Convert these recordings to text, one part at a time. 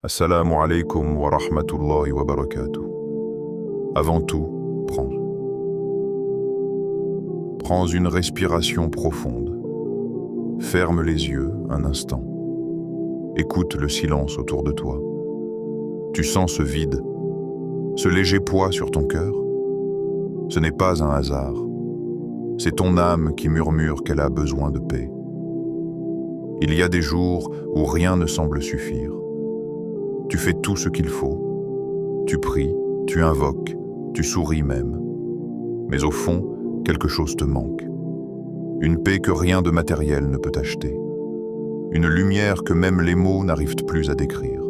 Assalamu alaikum wa rahmatullahi wa barakatuh. Avant tout, prends une respiration profonde. Ferme les yeux un instant. Écoute le silence autour de toi. Tu sens ce vide, ce léger poids sur ton cœur? Ce n'est pas un hasard. C'est ton âme qui murmure qu'elle a besoin de paix. Il y a des jours où rien ne semble suffire. Tu fais tout ce qu'il faut. Tu pries, tu invoques, tu souris même. Mais au fond, quelque chose te manque. Une paix que rien de matériel ne peut acheter. Une lumière que même les mots n'arrivent plus à décrire.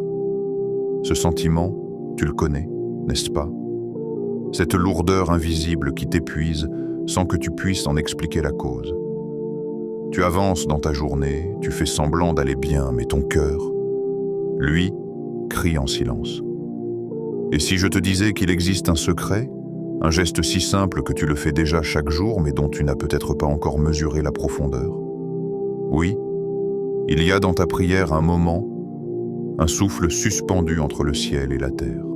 Ce sentiment, tu le connais, n'est-ce pas? Cette lourdeur invisible qui t'épuise sans que tu puisses en expliquer la cause. Tu avances dans ta journée, tu fais semblant d'aller bien, mais ton cœur, lui, crie en silence. Et si je te disais qu'il existe un secret, un geste si simple que tu le fais déjà chaque jour, mais dont tu n'as peut-être pas encore mesuré la profondeur? Oui, il y a dans ta prière un moment, un souffle suspendu entre le ciel et la terre.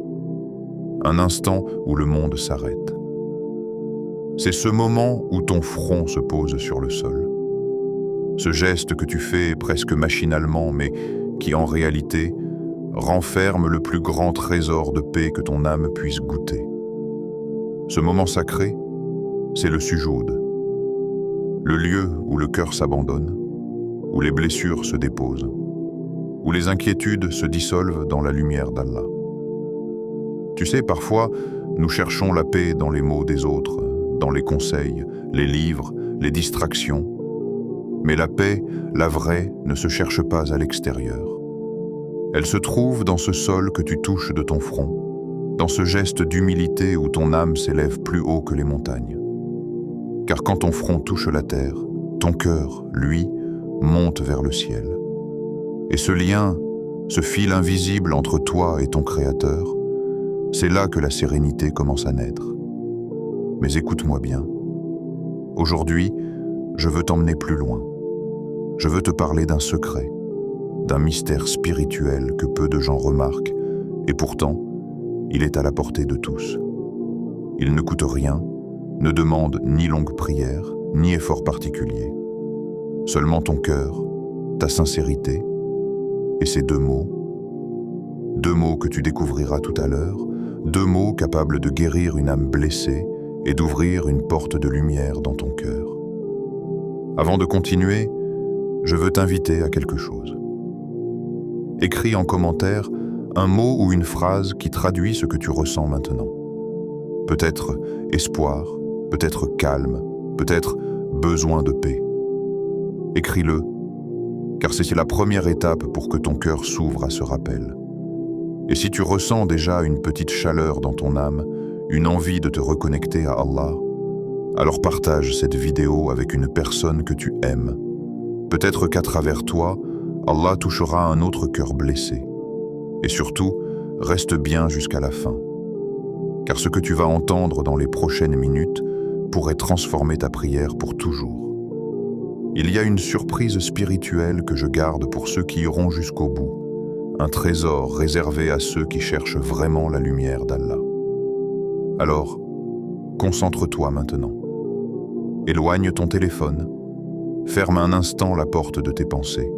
Un instant où le monde s'arrête. C'est ce moment où ton front se pose sur le sol. Ce geste que tu fais presque machinalement, mais qui en réalité renferme le plus grand trésor de paix que ton âme puisse goûter. Ce moment sacré, c'est le sujoud, le lieu où le cœur s'abandonne, où les blessures se déposent, où les inquiétudes se dissolvent dans la lumière d'Allah. Tu sais, parfois, nous cherchons la paix dans les mots des autres, dans les conseils, les livres, les distractions. Mais la paix, la vraie, ne se cherche pas à l'extérieur. Elle se trouve dans ce sol que tu touches de ton front, dans ce geste d'humilité où ton âme s'élève plus haut que les montagnes. Car quand ton front touche la terre, ton cœur, lui, monte vers le ciel. Et ce lien, ce fil invisible entre toi et ton Créateur, c'est là que la sérénité commence à naître. Mais écoute-moi bien. Aujourd'hui, je veux t'emmener plus loin. Je veux te parler d'un secret, d'un mystère spirituel que peu de gens remarquent, et pourtant, il est à la portée de tous. Il ne coûte rien, ne demande ni longue prière, ni effort particulier. Seulement ton cœur, ta sincérité, et ces deux mots que tu découvriras tout à l'heure, deux mots capables de guérir une âme blessée et d'ouvrir une porte de lumière dans ton cœur. Avant de continuer, je veux t'inviter à quelque chose. Écris en commentaire un mot ou une phrase qui traduit ce que tu ressens maintenant. Peut-être espoir, peut-être calme, peut-être besoin de paix. Écris-le, car c'est la première étape pour que ton cœur s'ouvre à ce rappel. Et si tu ressens déjà une petite chaleur dans ton âme, une envie de te reconnecter à Allah, alors partage cette vidéo avec une personne que tu aimes. Peut-être qu'à travers toi, Allah touchera un autre cœur blessé. Et surtout, reste bien jusqu'à la fin. Car ce que tu vas entendre dans les prochaines minutes pourrait transformer ta prière pour toujours. Il y a une surprise spirituelle que je garde pour ceux qui iront jusqu'au bout. Un trésor réservé à ceux qui cherchent vraiment la lumière d'Allah. Alors, concentre-toi maintenant. Éloigne ton téléphone. Ferme un instant la porte de tes pensées.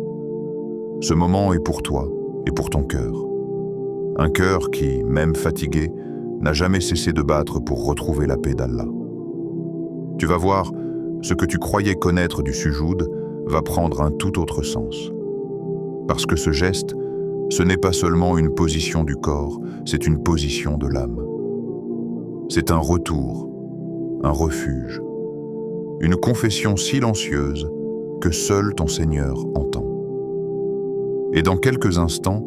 Ce moment est pour toi et pour ton cœur. Un cœur qui, même fatigué, n'a jamais cessé de battre pour retrouver la paix d'Allah. Tu vas voir, ce que tu croyais connaître du sujoud va prendre un tout autre sens. Parce que ce geste, ce n'est pas seulement une position du corps, c'est une position de l'âme. C'est un retour, un refuge, une confession silencieuse que seul ton Seigneur entend. Et dans quelques instants,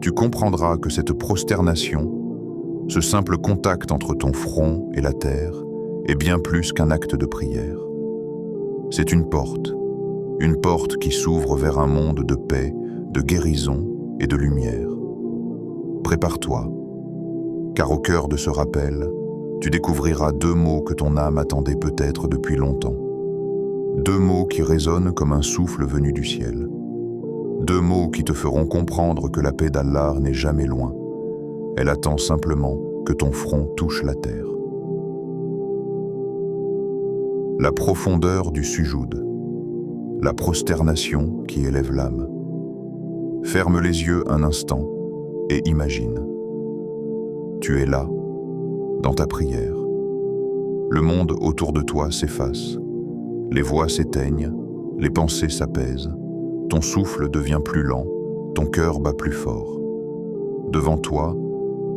tu comprendras que cette prosternation, ce simple contact entre ton front et la terre, est bien plus qu'un acte de prière. C'est une porte qui s'ouvre vers un monde de paix, de guérison et de lumière. Prépare-toi, car au cœur de ce rappel, tu découvriras deux mots que ton âme attendait peut-être depuis longtemps. Deux mots qui résonnent comme un souffle venu du ciel. 2 mots qui te feront comprendre que la paix d'Allah n'est jamais loin. Elle attend simplement que ton front touche la terre. La profondeur du sujoud, la prosternation qui élève l'âme. Ferme les yeux un instant et imagine. Tu es là, dans ta prière. Le monde autour de toi s'efface. Les voix s'éteignent, les pensées s'apaisent. Ton souffle devient plus lent, ton cœur bat plus fort. Devant toi,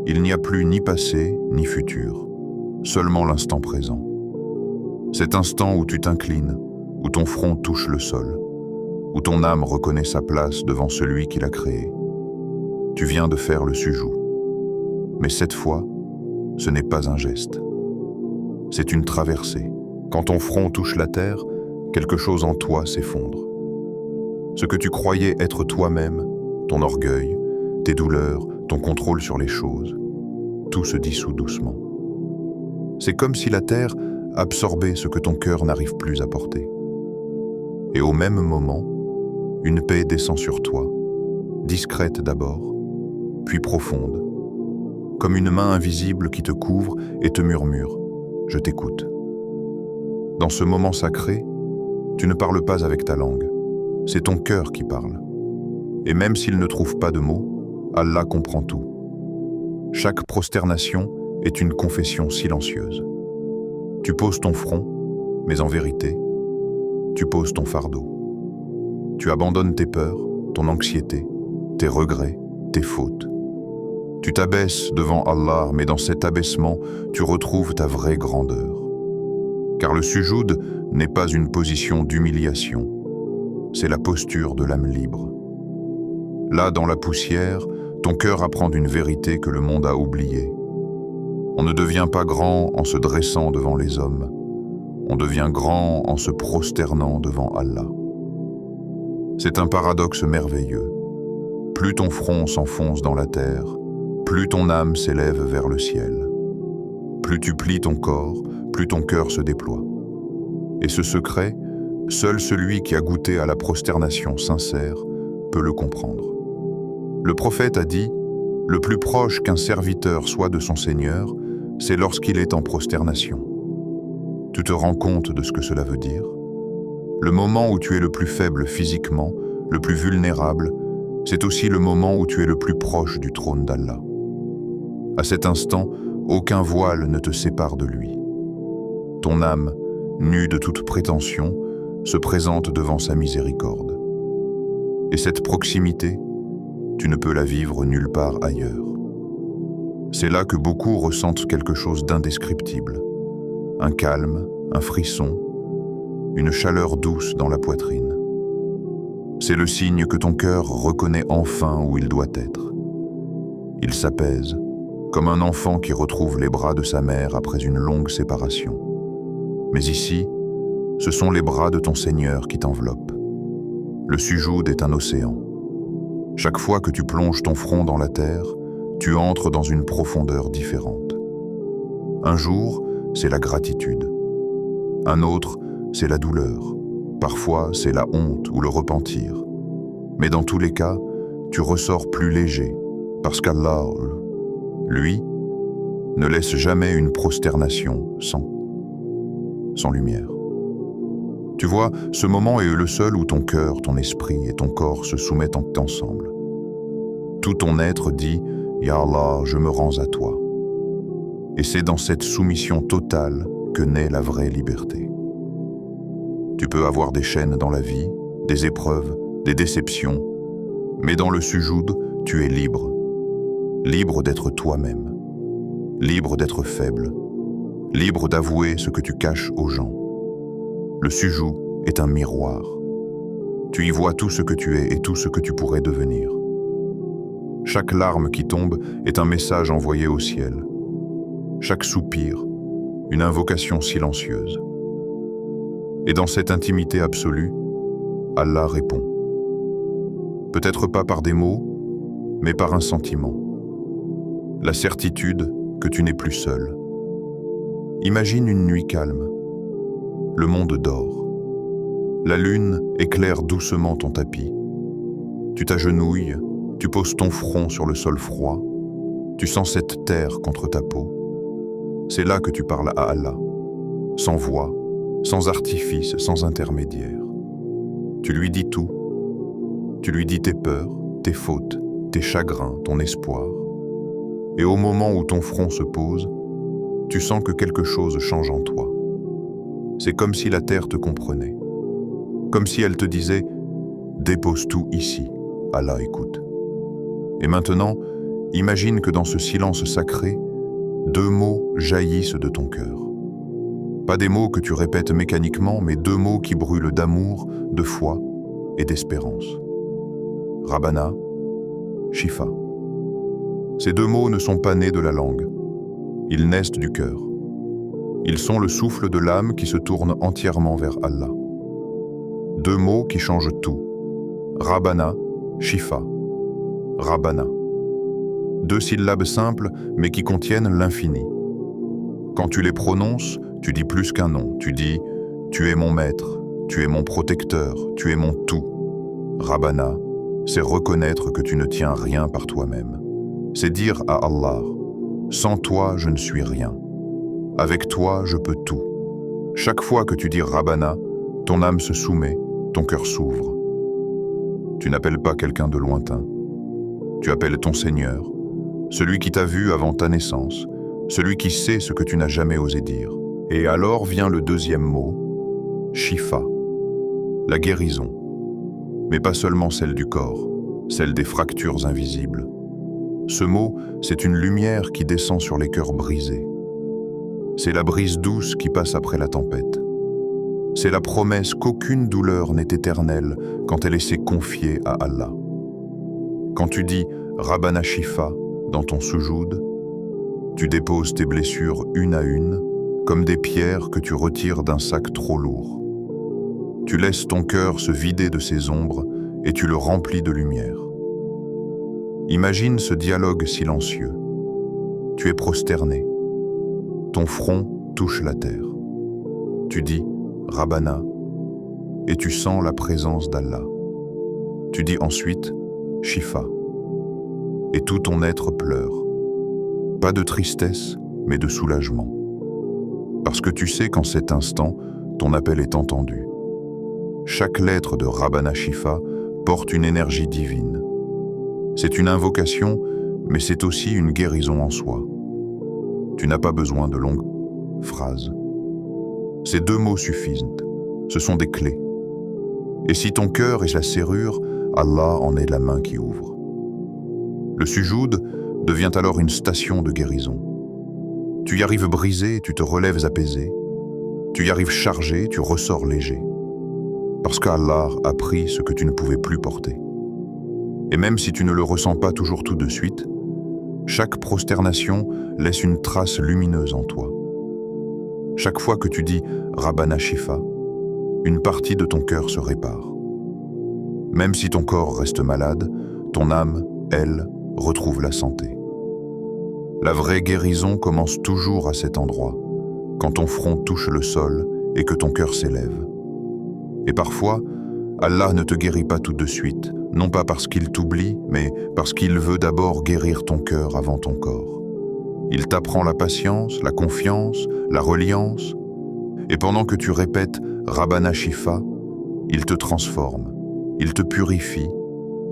il n'y a plus ni passé ni futur, seulement l'instant présent. Cet instant où tu t'inclines, où ton front touche le sol, où ton âme reconnaît sa place devant celui qui l'a créé. Tu viens de faire le sujoud. Mais cette fois, ce n'est pas un geste. C'est une traversée. Quand ton front touche la terre, quelque chose en toi s'effondre. Ce que tu croyais être toi-même, ton orgueil, tes douleurs, ton contrôle sur les choses, tout se dissout doucement. C'est comme si la terre absorbait ce que ton cœur n'arrive plus à porter. Et au même moment, une paix descend sur toi, discrète d'abord, puis profonde, comme une main invisible qui te couvre et te murmure « Je t'écoute ». Dans ce moment sacré, tu ne parles pas avec ta langue, c'est ton cœur qui parle. Et même s'il ne trouve pas de mots, Allah comprend tout. Chaque prosternation est une confession silencieuse. Tu poses ton front, mais en vérité, tu poses ton fardeau. Tu abandonnes tes peurs, ton anxiété, tes regrets, tes fautes. Tu t'abaisses devant Allah, mais dans cet abaissement, tu retrouves ta vraie grandeur. Car le sujoud n'est pas une position d'humiliation, c'est la posture de l'âme libre. Là, dans la poussière, ton cœur apprend une vérité que le monde a oubliée. On ne devient pas grand en se dressant devant les hommes, on devient grand en se prosternant devant Allah. C'est un paradoxe merveilleux. Plus ton front s'enfonce dans la terre, plus ton âme s'élève vers le ciel. Plus tu plies ton corps, plus ton cœur se déploie. Et ce secret, seul celui qui a goûté à la prosternation sincère peut le comprendre. Le prophète a dit « Le plus proche qu'un serviteur soit de son Seigneur, c'est lorsqu'il est en prosternation. » Tu te rends compte de ce que cela veut dire? Le moment où tu es le plus faible physiquement, le plus vulnérable, c'est aussi le moment où tu es le plus proche du trône d'Allah. À cet instant, aucun voile ne te sépare de lui. Ton âme, nue de toute prétention, se présente devant sa miséricorde. Et cette proximité, tu ne peux la vivre nulle part ailleurs. C'est là que beaucoup ressentent quelque chose d'indescriptible. Un calme, un frisson, une chaleur douce dans la poitrine. C'est le signe que ton cœur reconnaît enfin où il doit être. Il s'apaise, comme un enfant qui retrouve les bras de sa mère après une longue séparation. Mais ici, ce sont les bras de ton Seigneur qui t'enveloppent. Le sujoud est un océan. Chaque fois que tu plonges ton front dans la terre, tu entres dans une profondeur différente. Un jour, c'est la gratitude. Un autre, c'est la douleur. Parfois, c'est la honte ou le repentir. Mais dans tous les cas, tu ressors plus léger, parce qu'Allah, lui, ne laisse jamais une prosternation sans lumière. Tu vois, ce moment est le seul où ton cœur, ton esprit et ton corps se soumettent ensemble. Tout ton être dit « Ya Allah, je me rends à toi ». Et c'est dans cette soumission totale que naît la vraie liberté. Tu peux avoir des chaînes dans la vie, des épreuves, des déceptions, mais dans le sujoud, tu es libre. Libre d'être toi-même, libre d'être faible, libre d'avouer ce que tu caches aux gens. Le sujoud est un miroir. Tu y vois tout ce que tu es et tout ce que tu pourrais devenir. Chaque larme qui tombe est un message envoyé au ciel. Chaque soupir, une invocation silencieuse. Et dans cette intimité absolue, Allah répond. Peut-être pas par des mots, mais par un sentiment. La certitude que tu n'es plus seul. Imagine une nuit calme. Le monde dort. La lune éclaire doucement ton tapis. Tu t'agenouilles, tu poses ton front sur le sol froid, tu sens cette terre contre ta peau. C'est là que tu parles à Allah, sans voix, sans artifice, sans intermédiaire. Tu lui dis tout. Tu lui dis tes peurs, tes fautes, tes chagrins, ton espoir. Et au moment où ton front se pose, tu sens que quelque chose change en toi. C'est comme si la terre te comprenait. Comme si elle te disait « Dépose tout ici, Allah écoute ». Et maintenant, imagine que dans ce silence sacré, 2 mots jaillissent de ton cœur. Pas des mots que tu répètes mécaniquement, mais 2 mots qui brûlent d'amour, de foi et d'espérance. Rabbana, Shifa. Ces 2 mots ne sont pas nés de la langue. Ils naissent du cœur. Ils sont le souffle de l'âme qui se tourne entièrement vers Allah. 2 mots qui changent tout. Rabbana, Shifa. Rabbana. 2 syllabes simples, mais qui contiennent l'infini. Quand tu les prononces, tu dis plus qu'un nom. Tu dis « Tu es mon maître, tu es mon protecteur, tu es mon tout ». Rabbana, c'est reconnaître que tu ne tiens rien par toi-même. C'est dire à Allah « Sans toi, je ne suis rien. Avec toi, je peux tout ». Chaque fois que tu dis Rabbana, ton âme se soumet, ton cœur s'ouvre. Tu n'appelles pas quelqu'un de lointain. Tu appelles ton Seigneur, celui qui t'a vu avant ta naissance, celui qui sait ce que tu n'as jamais osé dire. Et alors vient le 2e mot, Shifa, la guérison. Mais pas seulement celle du corps, celle des fractures invisibles. Ce mot, c'est une lumière qui descend sur les cœurs brisés. C'est la brise douce qui passe après la tempête. C'est la promesse qu'aucune douleur n'est éternelle quand elle s'est confiée à Allah. Quand tu dis Rabbana Shifa dans ton soujoud, tu déposes tes blessures une à une, comme des pierres que tu retires d'un sac trop lourd. Tu laisses ton cœur se vider de ses ombres et tu le remplis de lumière. Imagine ce dialogue silencieux. Tu es prosterné. Ton front touche la terre. Tu dis Rabbana et tu sens la présence d'Allah. Tu dis ensuite Shifa et tout ton être pleure. Pas de tristesse, mais de soulagement. Parce que tu sais qu'en cet instant, ton appel est entendu. Chaque lettre de Rabbana Shifa porte une énergie divine. C'est une invocation, mais c'est aussi une guérison en soi. Tu n'as pas besoin de longues phrases. Ces 2 mots suffisent. Ce sont des clés. Et si ton cœur est la serrure, Allah en est la main qui ouvre. Le sujoud devient alors une station de guérison. Tu y arrives brisé, tu te relèves apaisé. Tu y arrives chargé, tu ressors léger. Parce qu'Allah a pris ce que tu ne pouvais plus porter. Et même si tu ne le ressens pas toujours tout de suite, chaque prosternation laisse une trace lumineuse en toi. Chaque fois que tu dis Rabbana Shifa, une partie de ton cœur se répare. Même si ton corps reste malade, ton âme, elle, retrouve la santé. La vraie guérison commence toujours à cet endroit, quand ton front touche le sol et que ton cœur s'élève. Et parfois, Allah ne te guérit pas tout de suite, non pas parce qu'il t'oublie, mais parce qu'il veut d'abord guérir ton cœur avant ton corps. Il t'apprend la patience, la confiance, la reliance, et pendant que tu répètes Rabbana Shifa, il te transforme, il te purifie,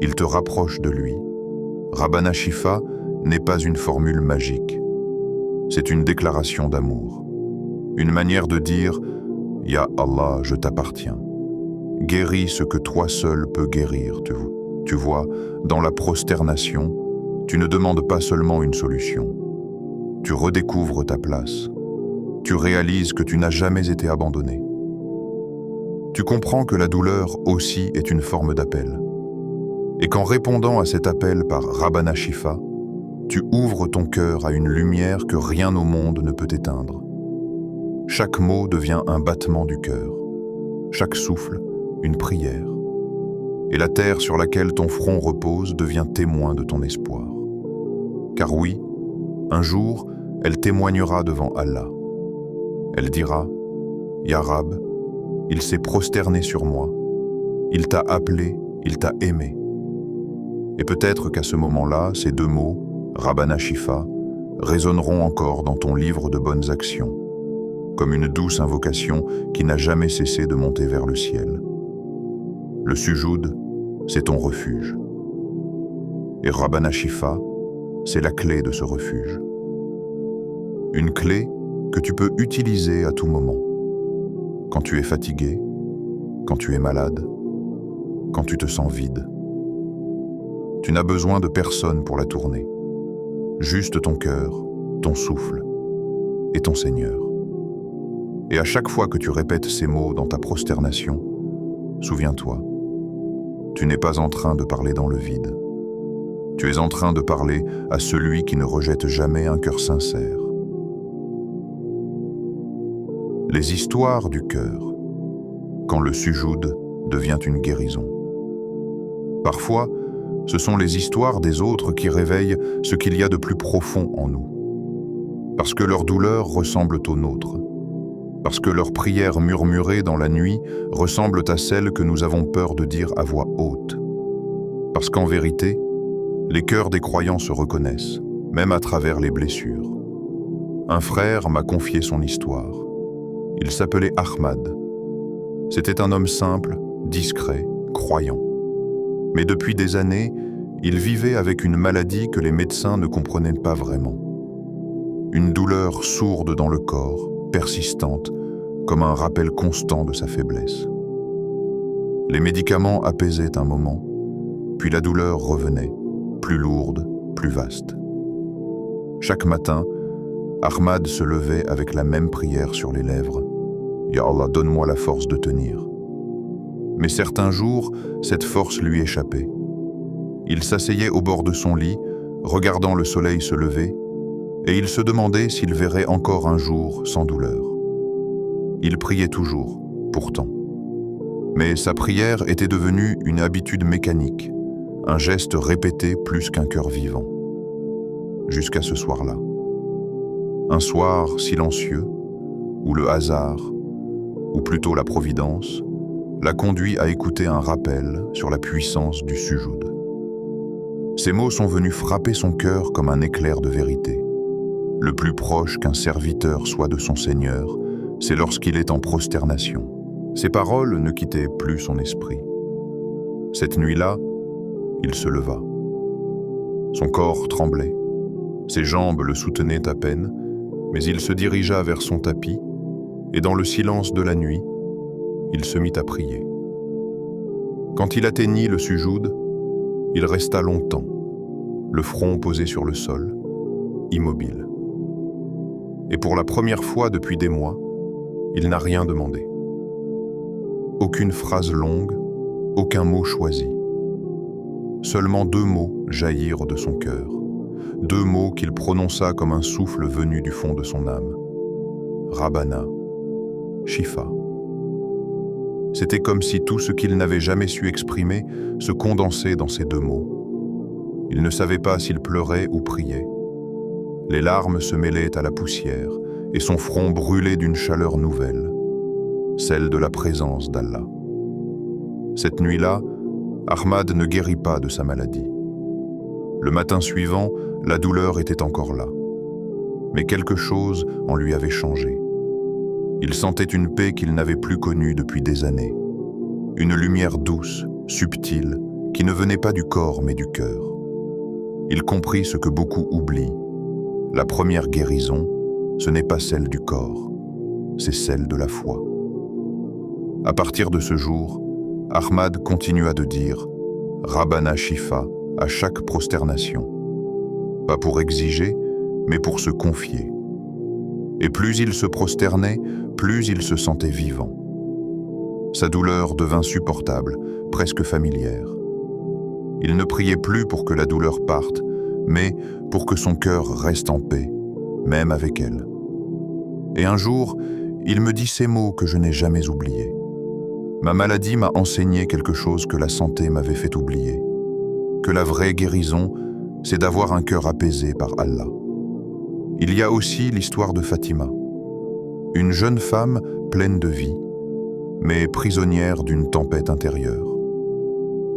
il te rapproche de lui. Rabbana Shifa n'est pas une formule magique, c'est une déclaration d'amour, une manière de dire « Ya Allah, je t'appartiens ». Guéris ce que toi seul peux guérir, tu vois, dans la prosternation, tu ne demandes pas seulement une solution. Tu redécouvres ta place. Tu réalises que tu n'as jamais été abandonné. Tu comprends que la douleur aussi est une forme d'appel. Et qu'en répondant à cet appel par Rabbana Shifa, tu ouvres ton cœur à une lumière que rien au monde ne peut éteindre. Chaque mot devient un battement du cœur. Chaque souffle, une prière. Et la terre sur laquelle ton front repose devient témoin de ton espoir. Car oui, un jour, elle témoignera devant Allah. Elle dira « Ya Rab, il s'est prosterné sur moi, il t'a appelé, il t'a aimé. Et peut-être qu'à ce moment-là, ces deux mots, Rabbana Shifa, résonneront encore dans ton livre de bonnes actions, comme une douce invocation qui n'a jamais cessé de monter vers le ciel. Le sujoud, c'est ton refuge. Et Rabbana Shifa, c'est la clé de ce refuge. Une clé que tu peux utiliser à tout moment. Quand tu es fatigué, quand tu es malade, quand tu te sens vide. Tu n'as besoin de personne pour la tourner. Juste ton cœur, ton souffle et ton Seigneur. Et à chaque fois que tu répètes ces mots dans ta prosternation, souviens-toi, tu n'es pas en train de parler dans le vide. Tu es en train de parler à celui qui ne rejette jamais un cœur sincère. Les histoires du cœur, quand le sujoud devient une guérison. Parfois, ce sont les histoires des autres qui réveillent ce qu'il y a de plus profond en nous. Parce que leurs douleurs ressemblent aux nôtres. Parce que leurs prières murmurées dans la nuit ressemblent à celles que nous avons peur de dire à voix haute. Parce qu'en vérité, les cœurs des croyants se reconnaissent, même à travers les blessures. Un frère m'a confié son histoire. Il s'appelait Ahmad. C'était un homme simple, discret, croyant. Mais depuis des années, il vivait avec une maladie que les médecins ne comprenaient pas vraiment. Une douleur sourde dans le corps, persistante, comme un rappel constant de sa faiblesse. Les médicaments apaisaient un moment, puis la douleur revenait, plus lourde, plus vaste. Chaque matin, Ahmad se levait avec la même prière sur les lèvres. « Ya Allah, donne-moi la force de tenir ». Mais certains jours, cette force lui échappait. Il s'asseyait au bord de son lit, regardant le soleil se lever, et il se demandait s'il verrait encore un jour sans douleur. Il priait toujours, pourtant. Mais sa prière était devenue une habitude mécanique, un geste répété plus qu'un cœur vivant. Jusqu'à ce soir-là. Un soir silencieux, où le hasard, ou plutôt la providence, l'a conduit à écouter un rappel sur la puissance du sujoud. Ces mots sont venus frapper son cœur comme un éclair de vérité. Le plus proche qu'un serviteur soit de son Seigneur, c'est lorsqu'il est en prosternation. Ces paroles ne quittaient plus son esprit. Cette nuit-là, il se leva. Son corps tremblait. Ses jambes le soutenaient à peine, mais il se dirigea vers son tapis, et dans le silence de la nuit, il se mit à prier. Quand il atteignit le sujoud, il resta longtemps, le front posé sur le sol, immobile. Et pour la première fois depuis des mois, il n'a rien demandé. Aucune phrase longue, aucun mot choisi. Seulement 2 mots jaillirent de son cœur, 2 mots qu'il prononça comme un souffle venu du fond de son âme. Rabbana, Shifa. C'était comme si tout ce qu'il n'avait jamais su exprimer se condensait dans ces 2 mots. Il ne savait pas s'il pleurait ou priait. Les larmes se mêlaient à la poussière et son front brûlait d'une chaleur nouvelle, celle de la présence d'Allah. Cette nuit-là, Ahmad ne guérit pas de sa maladie. Le matin suivant, la douleur était encore là. Mais quelque chose en lui avait changé. Il sentait une paix qu'il n'avait plus connue depuis des années. Une lumière douce, subtile, qui ne venait pas du corps mais du cœur. Il comprit ce que beaucoup oublient. La première guérison, ce n'est pas celle du corps, c'est celle de la foi. À partir de ce jour, Ahmad continua de dire « Rabbana Shifa » à chaque prosternation. Pas pour exiger, mais pour se confier. Et plus il se prosternait, plus il se sentait vivant. Sa douleur devint supportable, presque familière. Il ne priait plus pour que la douleur parte, mais pour que son cœur reste en paix, même avec elle. Et un jour, il me dit ces mots que je n'ai jamais oubliés. Ma maladie m'a enseigné quelque chose que la santé m'avait fait oublier. Que la vraie guérison, c'est d'avoir un cœur apaisé par Allah. Il y a aussi l'histoire de Fatima, une jeune femme pleine de vie, mais prisonnière d'une tempête intérieure.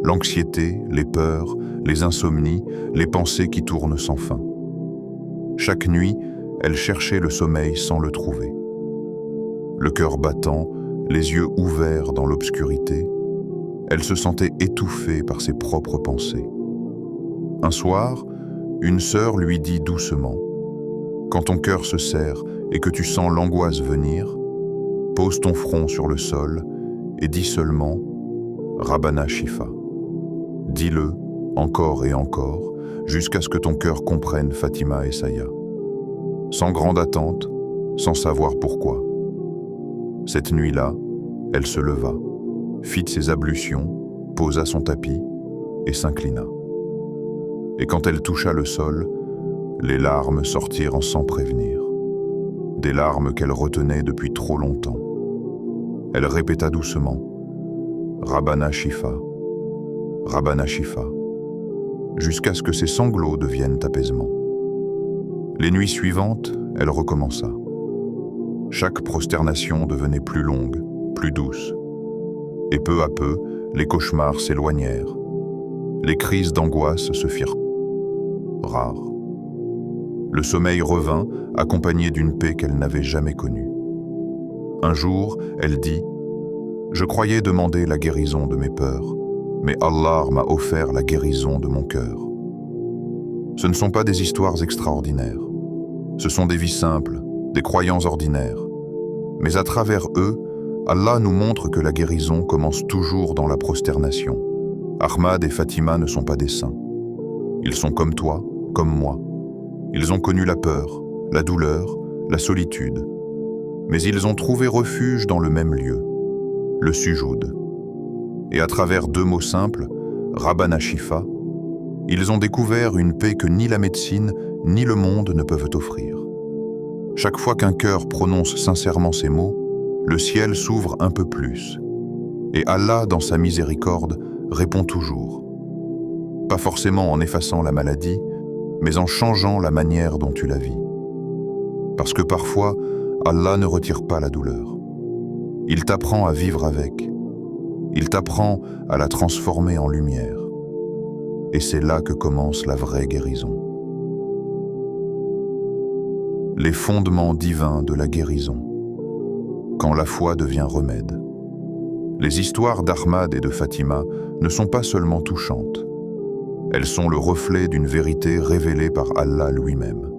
l'anxiété, les peurs, les insomnies, les pensées qui tournent sans fin. Chaque nuit, elle cherchait le sommeil sans le trouver. Le cœur battant, les yeux ouverts dans l'obscurité, elle se sentait étouffée par ses propres pensées. Un soir, une sœur lui dit doucement « Quand ton cœur se serre et que tu sens l'angoisse venir, pose ton front sur le sol et dis seulement « Rabbana Shifa ». Dis-le encore et encore, jusqu'à ce que ton cœur comprenne Fatima et Saya. Sans grande attente, sans savoir pourquoi. Cette nuit-là, elle se leva, fit ses ablutions, posa son tapis et s'inclina. Et quand elle toucha le sol, les larmes sortirent sans prévenir. Des larmes qu'elle retenait depuis trop longtemps. Elle répéta doucement « Rabbana Shifa, Rabbana Shifa », jusqu'à ce que ses sanglots deviennent apaisement. Les nuits suivantes, elle recommença. Chaque prosternation devenait plus longue, plus douce. Et peu à peu, les cauchemars s'éloignèrent. Les crises d'angoisse se firent rares. Le sommeil revint, accompagné d'une paix qu'elle n'avait jamais connue. Un jour, elle dit « Je croyais demander la guérison de mes peurs, mais Allah m'a offert la guérison de mon cœur. » Ce ne sont pas des histoires extraordinaires. Ce sont des vies simples, des croyants ordinaires. Mais à travers eux, Allah nous montre que la guérison commence toujours dans la prosternation. Ahmad et Fatima ne sont pas des saints. Ils sont comme toi, comme moi. Ils ont connu la peur, la douleur, la solitude. Mais ils ont trouvé refuge dans le même lieu, le sujoud. Et à travers deux mots simples, Rabbana Shifa, ils ont découvert une paix que ni la médecine ni le monde ne peuvent offrir. Chaque fois qu'un cœur prononce sincèrement ces mots, le ciel s'ouvre un peu plus. Et Allah, dans sa miséricorde, répond toujours. Pas forcément en effaçant la maladie, mais en changeant la manière dont tu la vis. Parce que parfois, Allah ne retire pas la douleur. Il t'apprend à vivre avec. Il t'apprend à la transformer en lumière. Et c'est là que commence la vraie guérison. Les fondements divins de la guérison. Quand la foi devient remède. Les histoires d'Ahmad et de Fatima ne sont pas seulement touchantes. Elles sont le reflet d'une vérité révélée par Allah lui-même.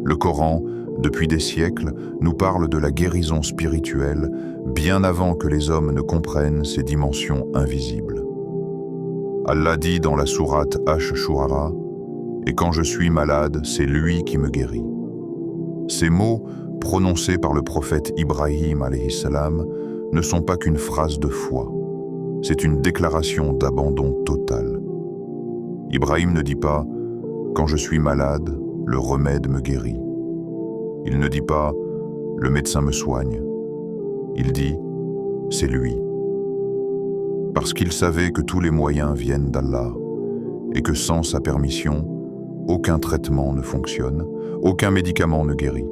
Le Coran, depuis des siècles, nous parle de la guérison spirituelle bien avant que les hommes ne comprennent ses dimensions invisibles. Allah dit dans la sourate Ash-Shu'ara « Et quand je suis malade, c'est lui qui me guérit ». Ces mots, prononcés par le prophète Ibrahim alayhi salam, ne sont pas qu'une phrase de foi. C'est une déclaration d'abandon total. Ibrahim ne dit pas « Quand je suis malade, le remède me guérit ». Il ne dit pas « Le médecin me soigne ». Il dit « C'est lui ». Parce qu'il savait que tous les moyens viennent d'Allah et que sans sa permission, aucun traitement ne fonctionne, aucun médicament ne guérit.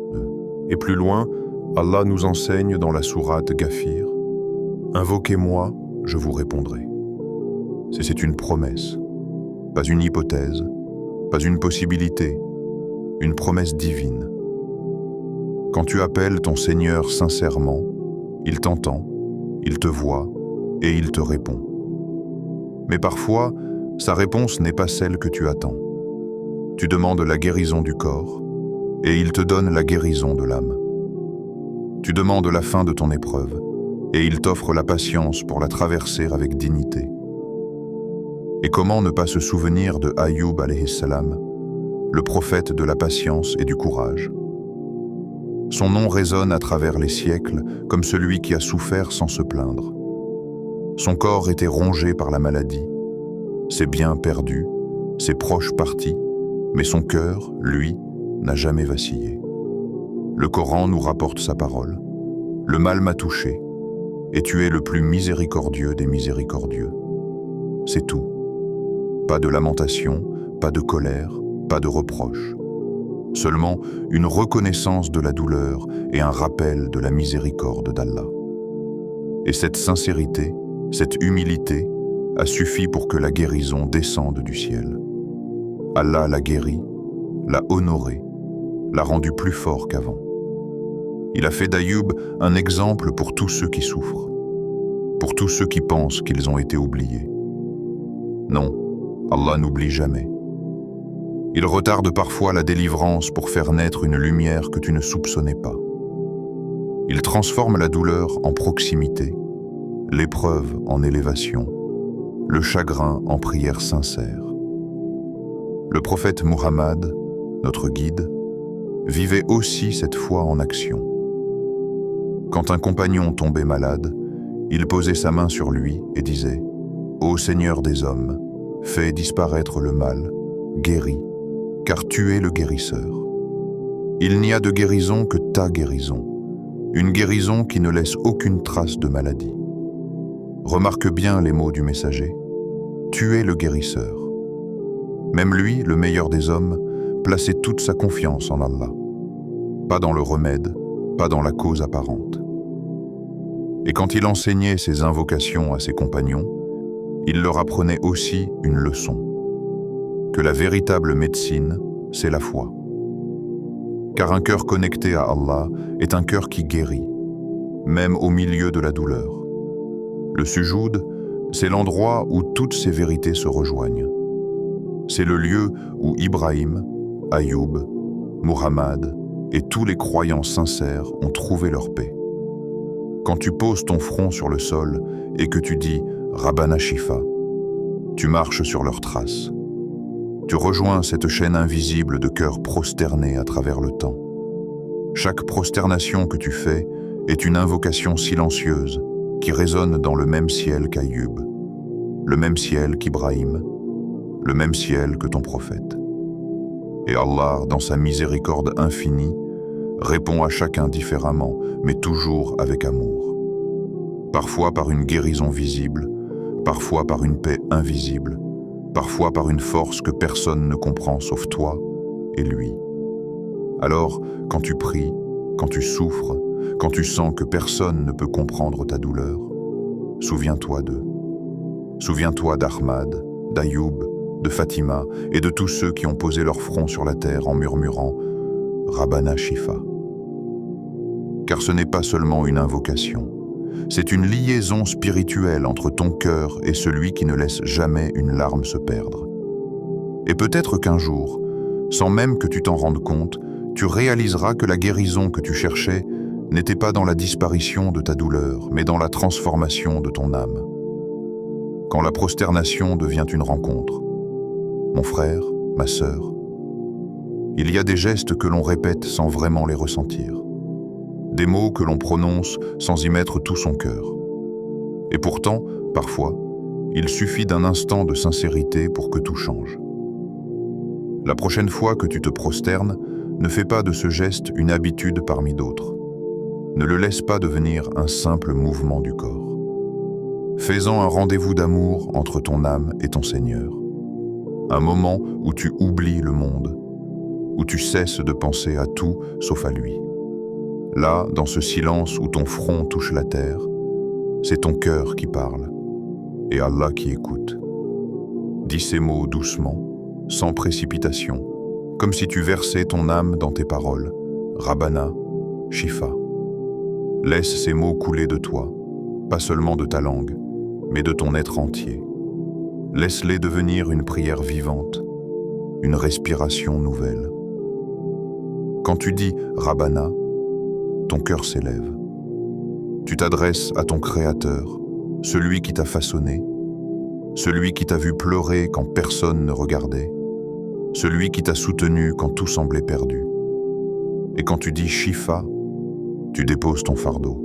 Et plus loin, Allah nous enseigne dans la sourate Ghafir « Invoquez-moi, je vous répondrai ». C'est une promesse, pas une hypothèse, pas une possibilité, une promesse divine. Quand tu appelles ton Seigneur sincèrement, il t'entend, il te voit et il te répond. Mais parfois, sa réponse n'est pas celle que tu attends. Tu demandes la guérison du corps et il te donne la guérison de l'âme. Tu demandes la fin de ton épreuve et il t'offre la patience pour la traverser avec dignité. Et comment ne pas se souvenir de Ayyub alayhi salam, le prophète de la patience et du courage. Son nom résonne à travers les siècles comme celui qui a souffert sans se plaindre. Son corps était rongé par la maladie, ses biens perdus, ses proches partis, mais son cœur, lui, n'a jamais vacillé. Le Coran nous rapporte sa parole. Le mal m'a touché, et tu es le plus miséricordieux des miséricordieux. C'est tout. Pas de lamentation, pas de colère, pas de reproche. Seulement une reconnaissance de la douleur et un rappel de la miséricorde d'Allah. Et cette sincérité, cette humilité, a suffi pour que la guérison descende du ciel. Allah l'a guéri, l'a honoré, l'a rendu plus fort qu'avant. Il a fait d'Ayoub un exemple pour tous ceux qui souffrent, pour tous ceux qui pensent qu'ils ont été oubliés. Non, Allah n'oublie jamais. Il retarde parfois la délivrance pour faire naître une lumière que tu ne soupçonnais pas. Il transforme la douleur en proximité, l'épreuve en élévation, le chagrin en prière sincère. Le prophète Muhammad, notre guide, vivait aussi cette foi en action. Quand un compagnon tombait malade, il posait sa main sur lui et disait « Ô Seigneur des hommes, fais disparaître le mal, guéris, car tu es le guérisseur. Il n'y a de guérison que ta guérison, une guérison qui ne laisse aucune trace de maladie. Remarque bien les mots du messager, tu es le guérisseur. Même lui, le meilleur des hommes, plaçait toute sa confiance en Allah. Pas dans le remède, pas dans la cause apparente. Et quand il enseignait ses invocations à ses compagnons, il leur apprenait aussi une leçon, que la véritable médecine, c'est la foi. Car un cœur connecté à Allah est un cœur qui guérit, même au milieu de la douleur. Le sujoud, c'est l'endroit où toutes ces vérités se rejoignent. C'est le lieu où Ibrahim, Ayoub, Muhammad et tous les croyants sincères ont trouvé leur paix. Quand tu poses ton front sur le sol et que tu dis « Rabbana Shifa », tu marches sur leurs traces. Tu rejoins cette chaîne invisible de cœurs prosternés à travers le temps. Chaque prosternation que tu fais est une invocation silencieuse qui résonne dans le même ciel qu'Ayoub, le même ciel qu'Ibrahim, le même ciel que ton prophète. Et Allah, dans sa miséricorde infinie, répond à chacun différemment, mais toujours avec amour. Parfois par une guérison visible, parfois par une paix invisible, parfois par une force que personne ne comprend sauf toi et lui. Alors, quand tu pries, quand tu souffres, quand tu sens que personne ne peut comprendre ta douleur, souviens-toi d'eux. Souviens-toi d'Ahmad, d'Ayoub, de Fatima et de tous ceux qui ont posé leur front sur la terre en murmurant « Rabbana Shifa ». Car ce n'est pas seulement une invocation, c'est une liaison spirituelle entre ton cœur et celui qui ne laisse jamais une larme se perdre. Et peut-être qu'un jour, sans même que tu t'en rendes compte, tu réaliseras que la guérison que tu cherchais n'était pas dans la disparition de ta douleur, mais dans la transformation de ton âme. Quand la prosternation devient une rencontre, mon frère, ma sœur, il y a des gestes que l'on répète sans vraiment les ressentir, des mots que l'on prononce sans y mettre tout son cœur. Et pourtant, parfois, il suffit d'un instant de sincérité pour que tout change. La prochaine fois que tu te prosternes, ne fais pas de ce geste une habitude parmi d'autres. Ne le laisse pas devenir un simple mouvement du corps. Fais-en un rendez-vous d'amour entre ton âme et ton Seigneur. Un moment où tu oublies le monde, où tu cesses de penser à tout sauf à lui. Là, dans ce silence où ton front touche la terre, c'est ton cœur qui parle et Allah qui écoute. Dis ces mots doucement, sans précipitation, comme si tu versais ton âme dans tes paroles. Rabbana, Shifa. Laisse ces mots couler de toi, pas seulement de ta langue, mais de ton être entier. Laisse-les devenir une prière vivante, une respiration nouvelle. Quand tu dis Rabbana, ton cœur s'élève. Tu t'adresses à ton Créateur, celui qui t'a façonné, celui qui t'a vu pleurer quand personne ne regardait, celui qui t'a soutenu quand tout semblait perdu. Et quand tu dis Shifa, tu déposes ton fardeau.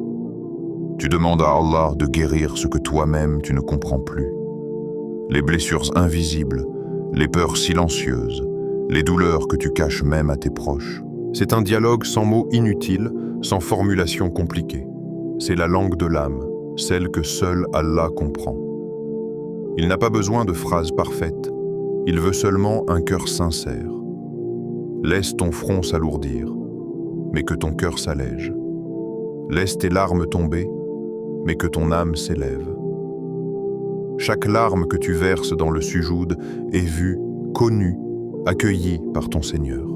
Tu demandes à Allah de guérir ce que toi-même tu ne comprends plus. Les blessures invisibles, les peurs silencieuses, les douleurs que tu caches même à tes proches. C'est un dialogue sans mots inutiles, sans formulation compliquée. C'est la langue de l'âme, celle que seul Allah comprend. Il n'a pas besoin de phrases parfaites, il veut seulement un cœur sincère. Laisse ton front s'alourdir, mais que ton cœur s'allège. Laisse tes larmes tomber, mais que ton âme s'élève. Chaque larme que tu verses dans le sujoud est vue, connue, accueillie par ton Seigneur.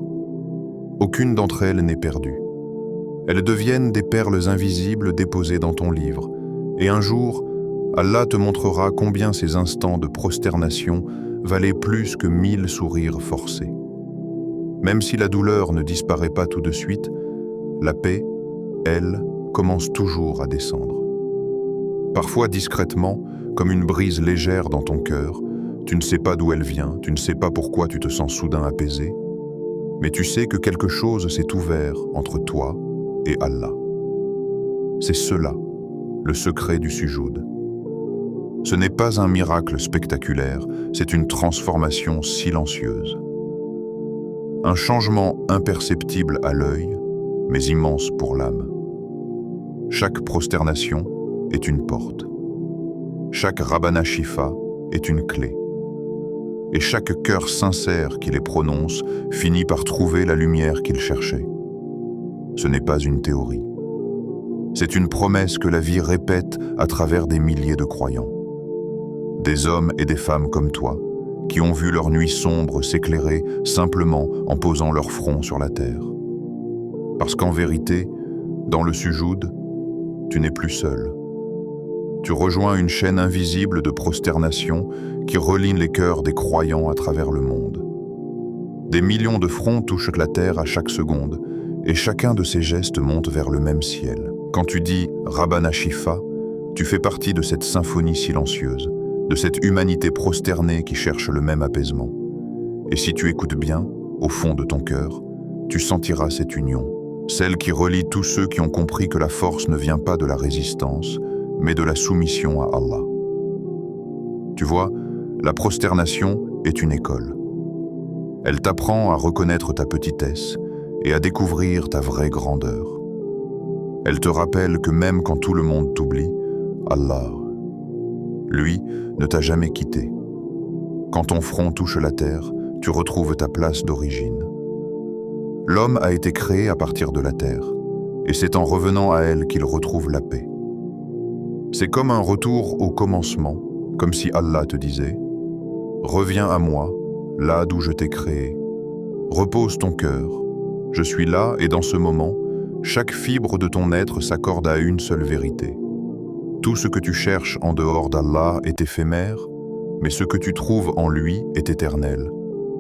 Aucune d'entre elles n'est perdue. Elles deviennent des perles invisibles déposées dans ton livre, et un jour, Allah te montrera combien ces instants de prosternation valaient plus que 1000 sourires forcés. Même si la douleur ne disparaît pas tout de suite, la paix, elle, commence toujours à descendre. Parfois discrètement, comme une brise légère dans ton cœur, tu ne sais pas d'où elle vient, tu ne sais pas pourquoi tu te sens soudain apaisé, mais tu sais que quelque chose s'est ouvert entre toi et Allah. C'est cela, le secret du sujoud. Ce n'est pas un miracle spectaculaire, c'est une transformation silencieuse. Un changement imperceptible à l'œil, mais immense pour l'âme. Chaque prosternation est une porte. Chaque Rabbana Shifa est une clé. Et chaque cœur sincère qui les prononce finit par trouver la lumière qu'il cherchait. Ce n'est pas une théorie. C'est une promesse que la vie répète à travers des milliers de croyants. Des hommes et des femmes comme toi, qui ont vu leur nuit sombre s'éclairer simplement en posant leur front sur la terre. Parce qu'en vérité, dans le sujoud, tu n'es plus seul. Tu rejoins une chaîne invisible de prosternation qui relie les cœurs des croyants à travers le monde. Des millions de fronts touchent la terre à chaque seconde, et chacun de ces gestes monte vers le même ciel. Quand tu dis « Rabbana Shifa », tu fais partie de cette symphonie silencieuse, de cette humanité prosternée qui cherche le même apaisement. Et si tu écoutes bien, au fond de ton cœur, tu sentiras cette union, celle qui relie tous ceux qui ont compris que la force ne vient pas de la résistance, mais de la soumission à Allah. Tu vois, la prosternation est une école. Elle t'apprend à reconnaître ta petitesse et à découvrir ta vraie grandeur. Elle te rappelle que même quand tout le monde t'oublie, Allah, lui, ne t'a jamais quitté. Quand ton front touche la terre, tu retrouves ta place d'origine. L'homme a été créé à partir de la terre, et c'est en revenant à elle qu'il retrouve la paix. C'est comme un retour au commencement, comme si Allah te disait « Reviens à moi, là d'où je t'ai créé. Repose ton cœur. Je suis là et dans ce moment, chaque fibre de ton être s'accorde à une seule vérité. Tout ce que tu cherches en dehors d'Allah est éphémère, mais ce que tu trouves en lui est éternel.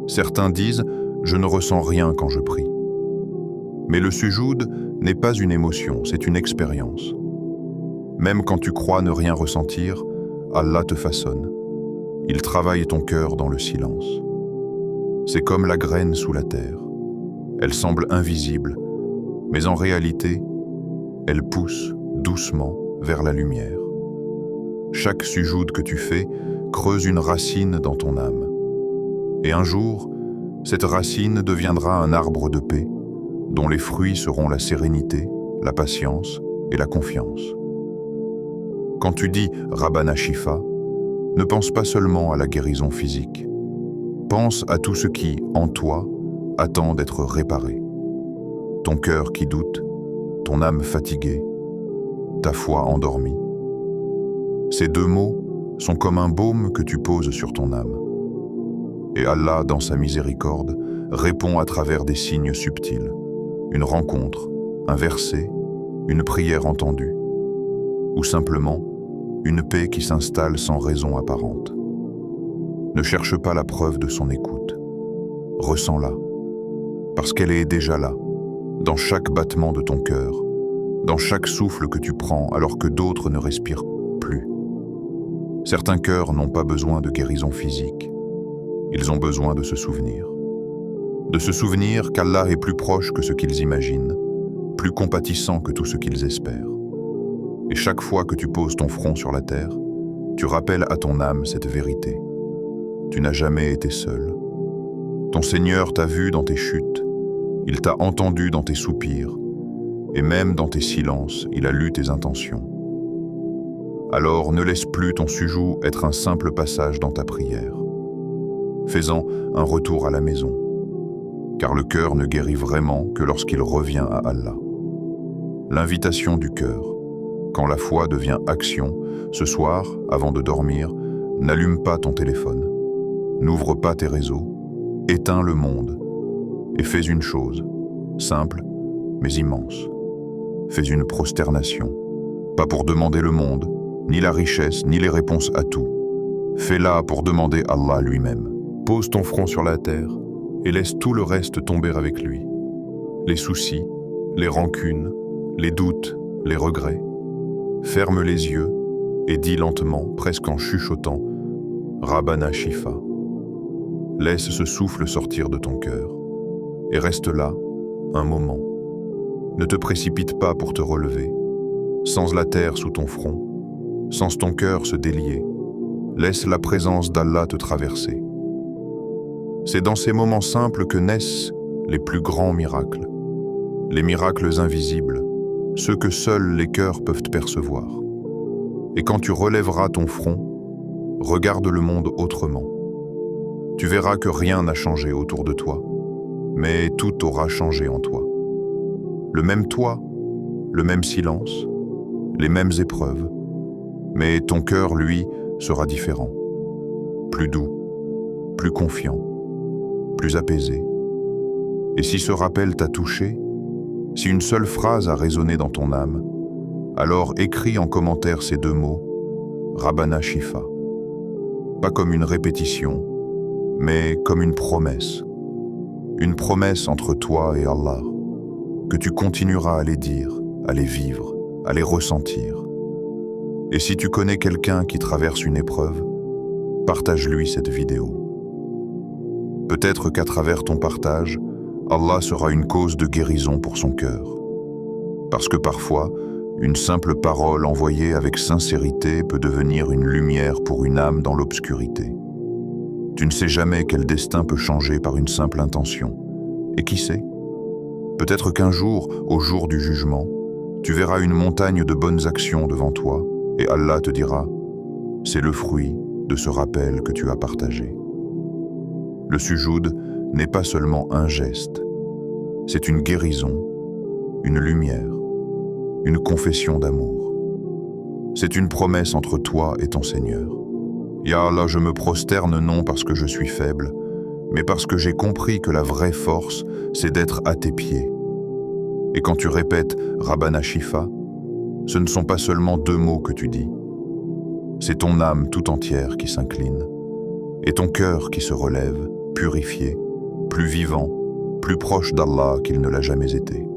Certains disent « Je ne ressens rien quand je prie ». Mais le sujoud n'est pas une émotion, c'est une expérience. Même quand tu crois ne rien ressentir, Allah te façonne. Il travaille ton cœur dans le silence. C'est comme la graine sous la terre. Elle semble invisible, mais en réalité, elle pousse doucement vers la lumière. Chaque sujoud que tu fais creuse une racine dans ton âme. Et un jour, cette racine deviendra un arbre de paix, dont les fruits seront la sérénité, la patience et la confiance. Quand tu dis « Rabbana Shifa », ne pense pas seulement à la guérison physique. Pense à tout ce qui, en toi, attend d'être réparé. Ton cœur qui doute, ton âme fatiguée, ta foi endormie. Ces deux mots sont comme un baume que tu poses sur ton âme. Et Allah, dans sa miséricorde, répond à travers des signes subtils. Une rencontre, un verset, une prière entendue. Ou simplement, une paix qui s'installe sans raison apparente. Ne cherche pas la preuve de son écoute. Ressens-la, parce qu'elle est déjà là, dans chaque battement de ton cœur, dans chaque souffle que tu prends alors que d'autres ne respirent plus. Certains cœurs n'ont pas besoin de guérison physique. Ils ont besoin de se souvenir. De se souvenir qu'Allah est plus proche que ce qu'ils imaginent, plus compatissant que tout ce qu'ils espèrent. Et chaque fois que tu poses ton front sur la terre, tu rappelles à ton âme cette vérité. Tu n'as jamais été seul. Ton Seigneur t'a vu dans tes chutes, il t'a entendu dans tes soupirs, et même dans tes silences, il a lu tes intentions. Alors ne laisse plus ton sujoud être un simple passage dans ta prière. Fais-en un retour à la maison, car le cœur ne guérit vraiment que lorsqu'il revient à Allah. L'invitation du cœur, quand la foi devient action, ce soir, avant de dormir, N'allume pas ton téléphone, n'ouvre pas tes réseaux, éteins le monde et fais une chose, simple mais immense. Fais une prosternation, pas pour demander le monde, ni la richesse, ni les réponses à tout. Fais-la pour demander Allah lui-même. Pose ton front sur la terre et laisse tout le reste tomber avec lui. Les soucis, les rancunes, les doutes, les regrets. Ferme les yeux et dis lentement, presque en chuchotant, Rabbana Shifa. Laisse ce souffle sortir de ton cœur et reste là un moment. Ne te précipite pas pour te relever. Sens la terre sous ton front, sens ton cœur se délier. Laisse la présence d'Allah te traverser. C'est dans ces moments simples que naissent les plus grands miracles. Les miracles invisibles, ceux que seuls les cœurs peuvent percevoir. Et quand tu relèveras ton front, regarde le monde autrement. Tu verras que rien n'a changé autour de toi, mais tout aura changé en toi. Le même toit, le même silence, les mêmes épreuves, mais ton cœur, lui, sera différent. Plus doux, plus confiant, plus apaisé. Et si ce rappel t'a touché, si une seule phrase a résonné dans ton âme, alors écris en commentaire ces deux mots, Rabbana Shifa. Pas comme une répétition, mais comme une promesse. Une promesse entre toi et Allah, que tu continueras à les dire, à les vivre, à les ressentir. Et si tu connais quelqu'un qui traverse une épreuve, partage-lui cette vidéo. Peut-être qu'à travers ton partage, Allah sera une cause de guérison pour son cœur. Parce que parfois, une simple parole envoyée avec sincérité peut devenir une lumière pour une âme dans l'obscurité. Tu ne sais jamais quel destin peut changer par une simple intention. Et qui sait? Peut-être qu'un jour, au jour du jugement, tu verras une montagne de bonnes actions devant toi et Allah te dira « C'est le fruit de ce rappel que tu as partagé. » Le sujoud n'est pas seulement un geste, c'est une guérison, une lumière, une confession d'amour. C'est une promesse entre toi et ton Seigneur. Ya Allah, je me prosterne non parce que je suis faible, mais parce que j'ai compris que la vraie force, c'est d'être à tes pieds. Et quand tu répètes Rabbana Shifa, ce ne sont pas seulement deux mots que tu dis. C'est ton âme tout entière qui s'incline, et ton cœur qui se relève, purifié, plus vivant, plus proche d'Allah qu'il ne l'a jamais été.